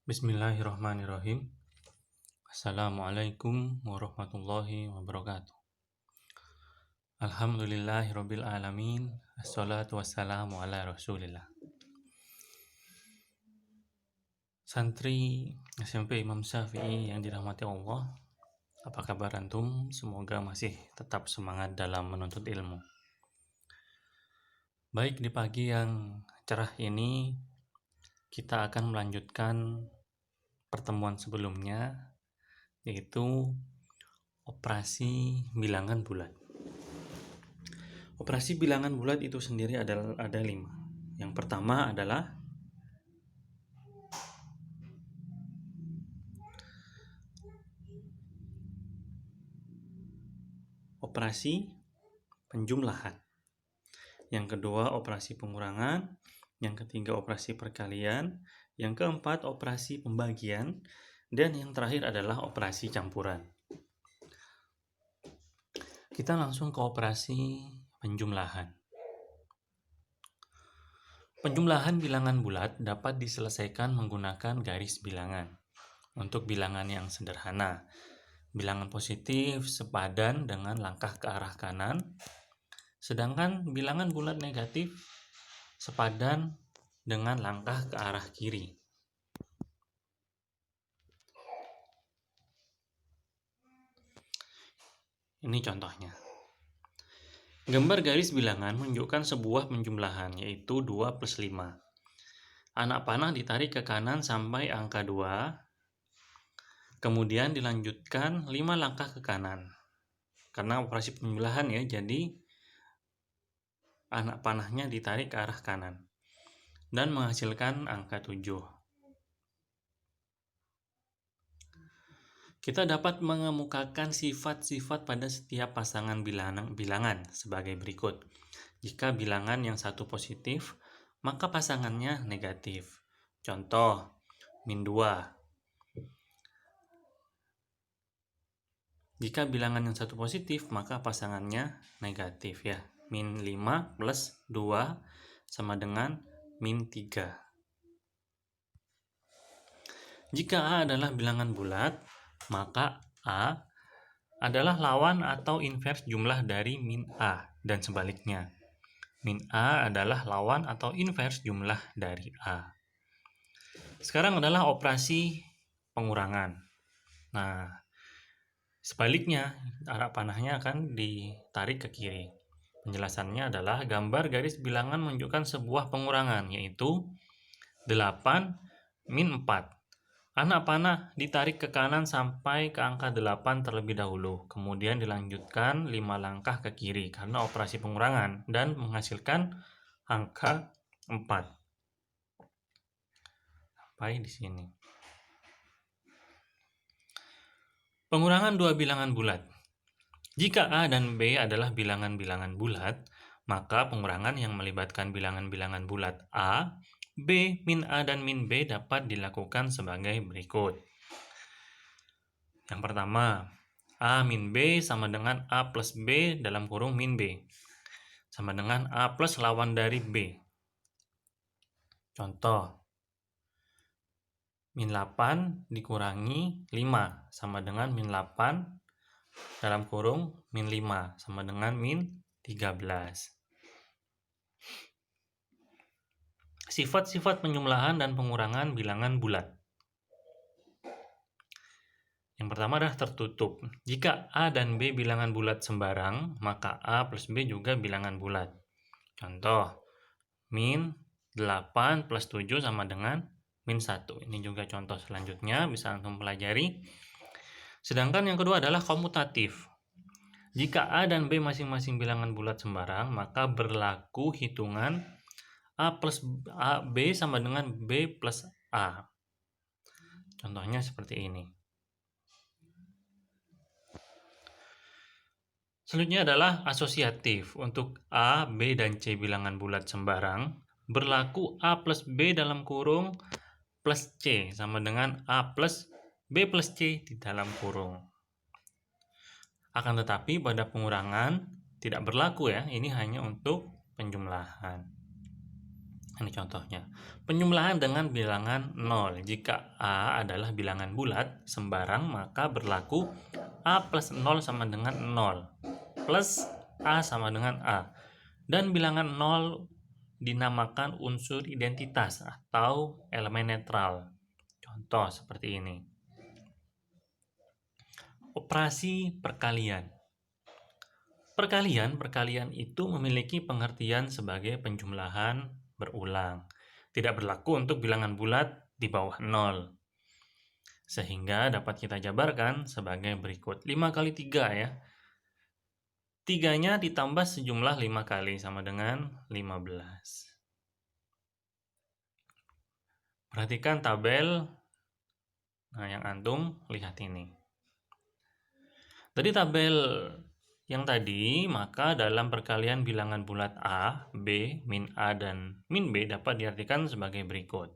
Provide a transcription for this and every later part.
Bismillahirrahmanirrahim. Assalamualaikum warahmatullahi wabarakatuh. Alhamdulillahirabbil alamin. Assalatu wassalamu ala Rasulillah. Santri SMP Imam Syafi'i yang dirahmati Allah, apa kabar antum? Semoga masih tetap semangat dalam menuntut ilmu. Baik, di pagi yang cerah ini kita akan melanjutkan pertemuan sebelumnya, yaitu operasi bilangan bulat. Operasi bilangan bulat itu sendiri ada 5. Yang pertama adalah operasi penjumlahan. Yang kedua operasi pengurangan. Yang ketiga operasi perkalian. Yang keempat operasi pembagian. Dan yang terakhir adalah operasi campuran. Kita langsung ke operasi penjumlahan. Penjumlahan bilangan bulat dapat diselesaikan menggunakan garis bilangan. Untuk bilangan yang sederhana, bilangan positif sepadan dengan langkah ke arah kanan, sedangkan bilangan bulat negatif sepadan dengan langkah ke arah kiri. Ini contohnya. Gambar garis bilangan menunjukkan sebuah penjumlahan, yaitu 2 plus 5. Anak panah ditarik ke kanan sampai angka 2, kemudian dilanjutkan 5 langkah ke kanan. Karena operasi penjumlahan ya, jadi anak panahnya ditarik ke arah kanan dan menghasilkan angka 7. Kita dapat mengemukakan sifat-sifat pada setiap pasangan bilangan sebagai berikut. Jika bilangan yang satu positif, maka pasangannya negatif. Contoh, min 2. Jika bilangan yang satu positif, maka pasangannya negatif ya. Min 5 plus 2 sama dengan min 3. Jika A adalah bilangan bulat, maka A adalah lawan atau invers jumlah dari min A dan sebaliknya. Min A adalah lawan atau invers jumlah dari A. Sekarang adalah operasi pengurangan. Nah, sebaliknya arah panahnya akan ditarik ke kiri. Penjelasannya adalah gambar garis bilangan menunjukkan sebuah pengurangan, yaitu 8 min 4. Anak panah ditarik ke kanan sampai ke angka 8 terlebih dahulu, kemudian dilanjutkan 5 langkah ke kiri karena operasi pengurangan dan menghasilkan angka 4. Sampai di sini. Pengurangan dua bilangan bulat. Jika A dan B adalah bilangan-bilangan bulat, maka pengurangan yang melibatkan bilangan-bilangan bulat A, B, min A, dan min B dapat dilakukan sebagai berikut. Yang pertama, A min B sama dengan A plus B dalam kurung min B. Sama dengan A plus lawan dari B. Contoh, min 8 dikurangi 5 sama dengan min 8 dalam kurung min 5 sama dengan min 13. Sifat-sifat penjumlahan dan pengurangan bilangan bulat. Yang pertama adalah tertutup. Jika A dan B bilangan bulat sembarang, maka A plus B juga bilangan bulat. Contoh, min 8 plus 7 sama dengan min 1. Ini juga contoh selanjutnya, bisa antum pelajari. Sedangkan yang kedua adalah komutatif. Jika A dan B masing-masing bilangan bulat sembarang, maka berlaku hitungan A plus B sama dengan B plus A. Contohnya seperti ini. Selanjutnya adalah asosiatif. Untuk A, B, dan C bilangan bulat sembarang, berlaku A plus B dalam kurung plus C sama dengan A plus B plus C di dalam kurung. Akan tetapi pada pengurangan tidak berlaku ya, ini hanya untuk penjumlahan. Ini contohnya. Penjumlahan dengan bilangan 0. Jika A adalah bilangan bulat sembarang, maka berlaku A plus 0 sama dengan 0 plus A sama dengan A. Dan bilangan 0 dinamakan unsur identitas atau elemen netral. Contoh seperti ini. Operasi perkalian. Perkalian itu memiliki pengertian sebagai penjumlahan berulang. Tidak berlaku untuk bilangan bulat di bawah 0. Sehingga dapat kita jabarkan sebagai berikut. 5 kali 3 ya. 3-nya ditambah sejumlah 5 kali sama dengan 15. Perhatikan tabel yang antum lihat ini. Dari tabel yang tadi, maka dalam perkalian bilangan bulat A, B, min A, dan min B dapat diartikan sebagai berikut.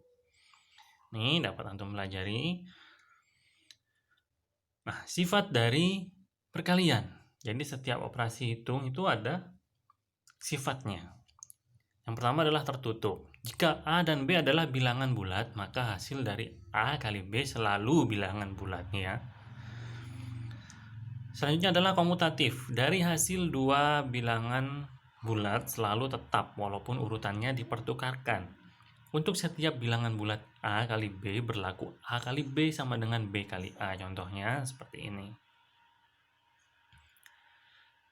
Ini dapat antum pelajari. Nah, sifat dari perkalian. Jadi setiap operasi hitung itu ada sifatnya. Yang pertama adalah tertutup. Jika A dan B adalah bilangan bulat, maka hasil dari A kali B selalu bilangan bulat ya. Selanjutnya adalah komutatif. Dari hasil dua bilangan bulat selalu tetap walaupun urutannya dipertukarkan. Untuk setiap bilangan bulat A kali B berlaku A kali B sama dengan B kali A. Contohnya seperti ini.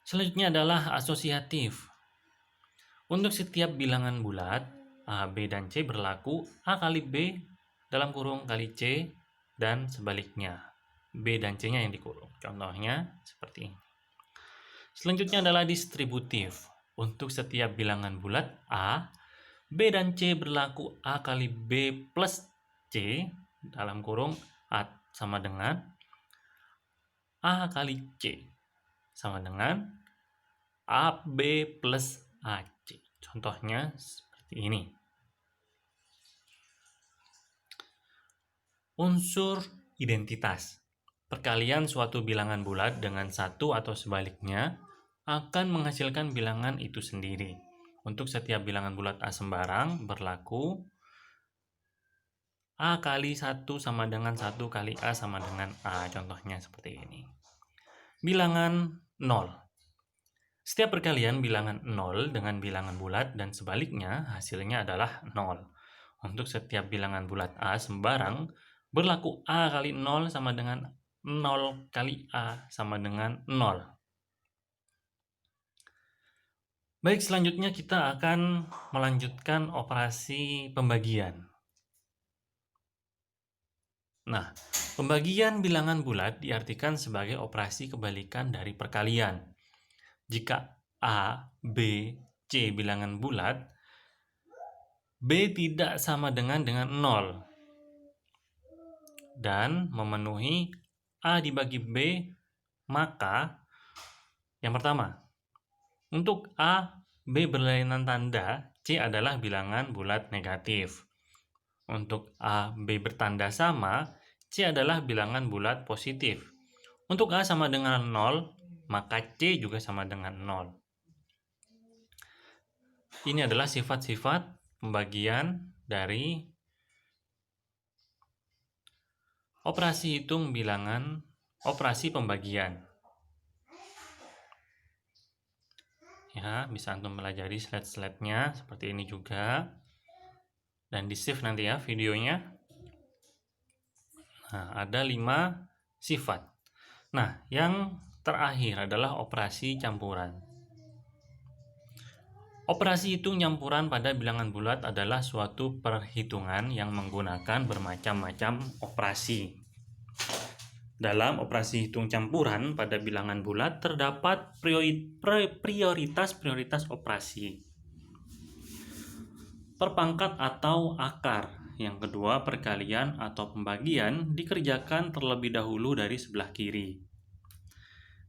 Selanjutnya adalah asosiatif. Untuk setiap bilangan bulat A, B, dan C berlaku A kali B dalam kurung kali C dan sebaliknya. B dan C-nya yang dikurung. Contohnya seperti ini. Selanjutnya adalah distributif. Untuk setiap bilangan bulat A, B dan C berlaku A kali B plus C dalam kurung A sama dengan A kali C sama dengan AB plus AC. Contohnya seperti ini. Unsur identitas. Perkalian suatu bilangan bulat dengan satu atau sebaliknya akan menghasilkan bilangan itu sendiri. Untuk setiap bilangan bulat A sembarang berlaku A kali 1 sama dengan 1 kali A sama dengan A. Contohnya seperti ini. Bilangan 0. Setiap perkalian bilangan 0 dengan bilangan bulat dan sebaliknya hasilnya adalah 0. Untuk setiap bilangan bulat A sembarang berlaku A kali 0 sama dengan 0 kali A sama dengan 0. Baik, selanjutnya kita akan melanjutkan operasi pembagian. Nah, pembagian bilangan bulat diartikan sebagai operasi kebalikan dari perkalian. Jika A, B, C bilangan bulat, B tidak sama dengan 0 dan memenuhi A dibagi B, maka yang pertama, untuk A, B berlainan tanda, C adalah bilangan bulat negatif. Untuk A, B bertanda sama, C adalah bilangan bulat positif. Untuk A sama dengan 0, maka C juga sama dengan 0. Ini adalah sifat-sifat pembagian dari operasi hitung bilangan, operasi pembagian. Ya, bisa antum pelajari slide-slide-nya seperti ini juga. Dan di-save nanti ya videonya. Nah, ada 5 sifat. Nah, yang terakhir adalah operasi campuran. Operasi hitung campuran pada bilangan bulat adalah suatu perhitungan yang menggunakan bermacam-macam operasi. Dalam operasi hitung campuran pada bilangan bulat terdapat prioritas-prioritas operasi. Perpangkat atau akar. Yang kedua, perkalian atau pembagian dikerjakan terlebih dahulu dari sebelah kiri.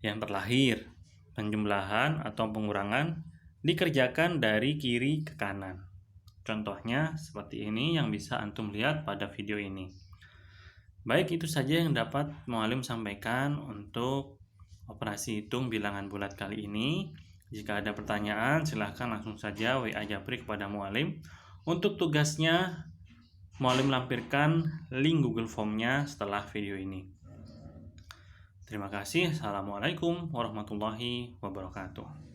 Yang terakhir, penjumlahan atau pengurangan dikerjakan dari kiri ke kanan. Contohnya seperti ini yang bisa antum lihat pada video ini. Baik, itu saja yang dapat Mu'alim sampaikan untuk operasi hitung bilangan bulat kali ini. Jika ada pertanyaan, silahkan langsung saja WA Japri kepada Mu'alim. Untuk tugasnya, Muallim lampirkan link Google Form-nya setelah video ini. Terima kasih. Assalamualaikum warahmatullahi wabarakatuh.